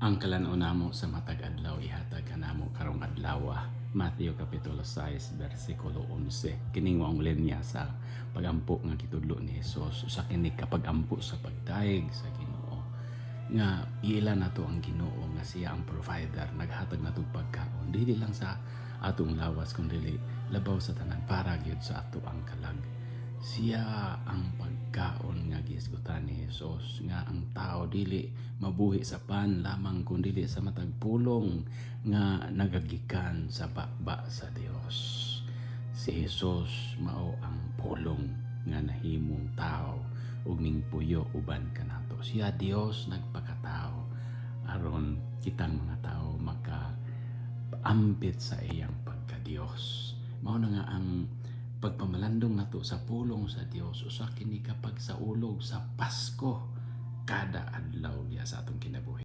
Ang kalan-o namo sa matag adlaw ihatag kanamo karong adlaw. Matthew kapitulo 6 bersikulo 11. Kining maong linya sa pagampo nga gitudlo ni Hesus sa kini kapag-ampo sa pagdaig sa Ginoo. Nga iila nato ang Ginoo nga siya ang provider, naghatag nato pagkaon dili lang sa atong lawas kundi labaw sa tanan para gyud sa ato ang kalag. Siya ang pagkaon nga gisgutan ni Hesus nga ang tao dili mabuhi sa pan lamang kundi sa matag pulong nga nagagikan sa bakba sa Dios. Si Hesus mao ang pulong nga nahimong tao ug ning puyo uban kanato. Siya Dios nagpakatao aron kitang mga tao maka-ambit sa iyang pagka-Dios. Mao na nga ang pagpamalandong nato sa pulong sa Dios usa kini kapag sa ulog sa Pasko kada adlaw sa atong kinabuhi.